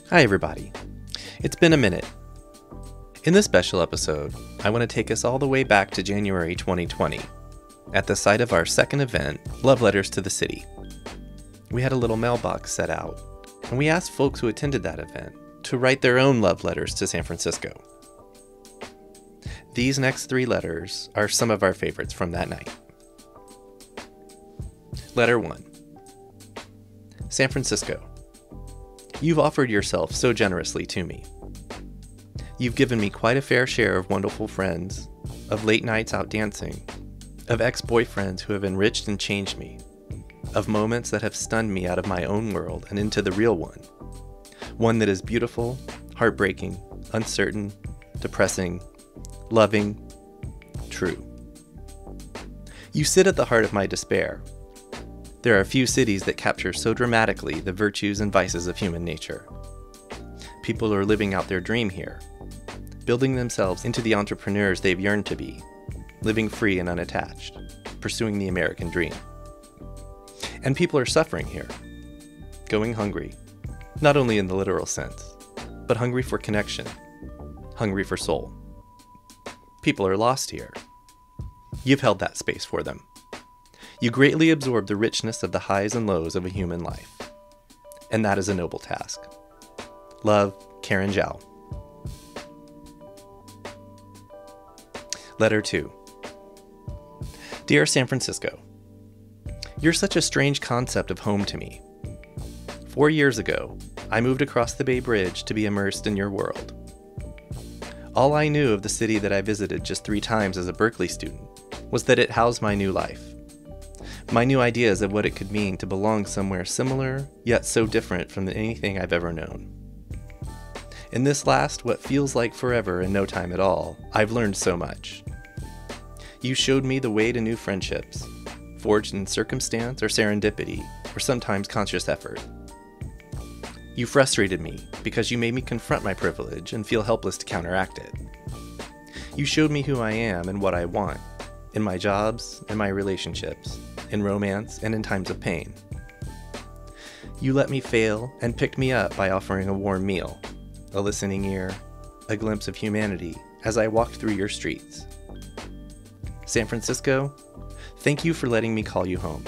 Hi everybody. It's been a minute. In this special episode, I want to take us all the way back to January 2020, at the site of our second event, Love Letters to the City. We had a little mailbox set out, and we asked folks who attended that event to write their own love letters to San Francisco. These next 3 letters are some of our favorites from that night. Letter 1. San Francisco. You've offered yourself so generously to me. You've given me quite a fair share of wonderful friends, of late nights out dancing, of ex-boyfriends who have enriched and changed me, of moments that have stunned me out of my own world and into the real one that is beautiful, heartbreaking, uncertain, depressing, loving, true. You sit at the heart of my despair. There are few cities that capture so dramatically the virtues and vices of human nature. People are living out their dream here, building themselves into the entrepreneurs they've yearned to be, living free and unattached, pursuing the American dream. And people are suffering here, going hungry, not only in the literal sense, but hungry for connection, hungry for soul. People are lost here. You've held that space for them. You greatly absorb the richness of the highs and lows of a human life. And that is a noble task. Love, Karen Zhao. Letter 2. Dear San Francisco, you're such a strange concept of home to me. 4 years ago, I moved across the Bay Bridge to be immersed in your world. All I knew of the city that I visited just 3 times as a Berkeley student was that it housed my new life. My new ideas of what it could mean to belong somewhere similar, yet so different from anything I've ever known. In this last, what feels like forever and no time at all, I've learned so much. You showed me the way to new friendships, forged in circumstance or serendipity, or sometimes conscious effort. You frustrated me because you made me confront my privilege and feel helpless to counteract it. You showed me who I am and what I want, in my jobs, in my relationships, in romance, and in times of pain. You let me fail and picked me up by offering a warm meal, a listening ear, a glimpse of humanity as I walked through your streets. San Francisco, thank you for letting me call you home.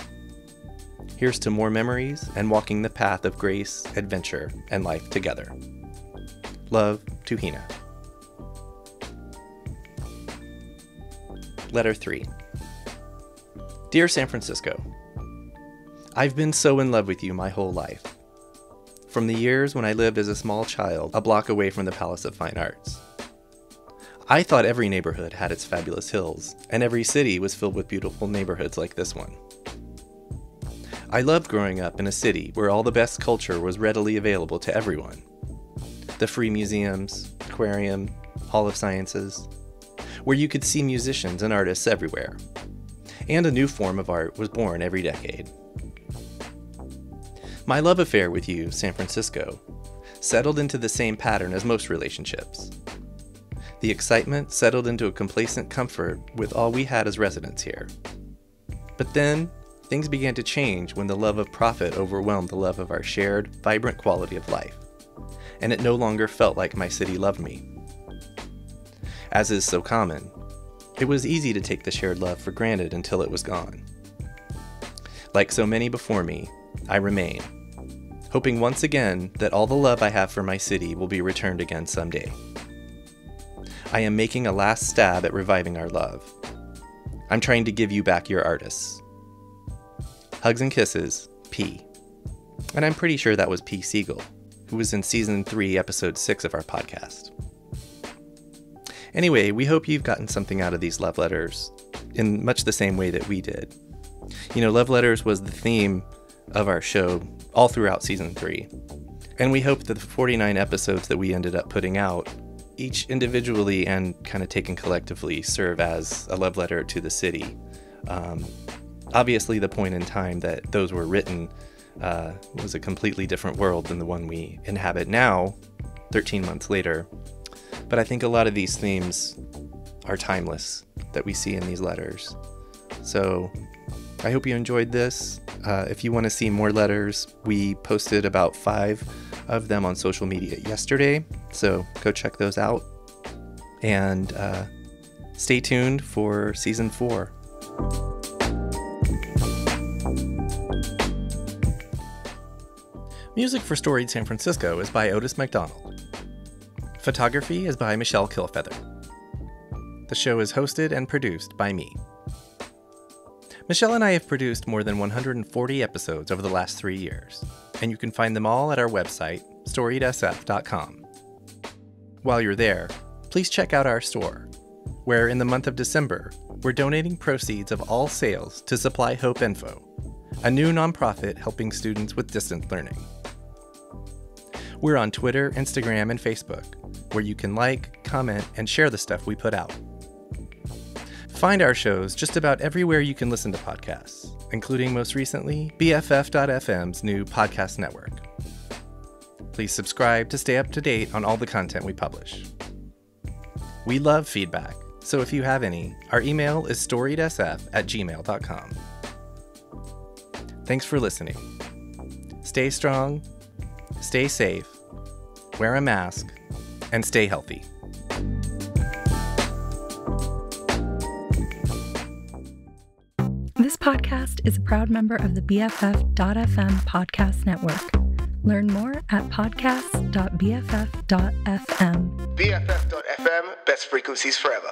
Here's to more memories and walking the path of grace, adventure, and life together. Love, to Hina. Letter 3. Dear San Francisco, I've been so in love with you my whole life. From the years when I lived as a small child a block away from the Palace of Fine Arts. I thought every neighborhood had its fabulous hills, and every city was filled with beautiful neighborhoods like this one. I loved growing up in a city where all the best culture was readily available to everyone. The free museums, aquarium, Hall of Sciences, where you could see musicians and artists everywhere. And a new form of art was born every decade. My love affair with you, San Francisco, settled into the same pattern as most relationships. The excitement settled into a complacent comfort with all we had as residents here. But then, things began to change when the love of profit overwhelmed the love of our shared, vibrant quality of life, and it no longer felt like my city loved me. As is so common, it was easy to take the shared love for granted until it was gone. Like so many before me, I remain, hoping once again that all the love I have for my city will be returned again someday. I am making a last stab at reviving our love. I'm trying to give you back your artists. Hugs and kisses, P. And I'm pretty sure that was P Segal, who was in Season 3, Episode 6 of our podcast. Anyway, we hope you've gotten something out of these love letters in much the same way that we did. You know, love letters was the theme of our show all throughout Season 3. And we hope that the 49 episodes that we ended up putting out, each individually and kind of taken collectively, serve as a love letter to the city. Obviously, the point in time that those were written was a completely different world than the one we inhabit now, 13 months later. But I think a lot of these themes are timeless that we see in these letters. So I hope you enjoyed this. If you want to see more letters, we posted about 5 of them on social media yesterday, so go check those out. And stay tuned for season 4. Music for Storied San Francisco is by Otis McDonald. Photography is by Michelle Kilfeather. The show is hosted and produced by me. Michelle and I have produced more than 140 episodes over the last 3 years, and you can find them all at our website, storiedsf.com. While you're there, please check out our store, where in the month of December, we're donating proceeds of all sales to Supply Hope Info, a new nonprofit helping students with distance learning. We're on Twitter, Instagram, and Facebook, where you can like, comment, and share the stuff we put out. Find our shows just about everywhere you can listen to podcasts, including most recently, BFF.FM's new podcast network. Please subscribe to stay up to date on all the content we publish. We love feedback, so if you have any, our email is storiedsf@gmail.com. Thanks for listening. Stay strong, stay safe, wear a mask, and stay healthy. This podcast is a proud member of the BFF.FM podcast network. Learn more at podcasts.bff.fm. BFF.FM, best frequencies forever.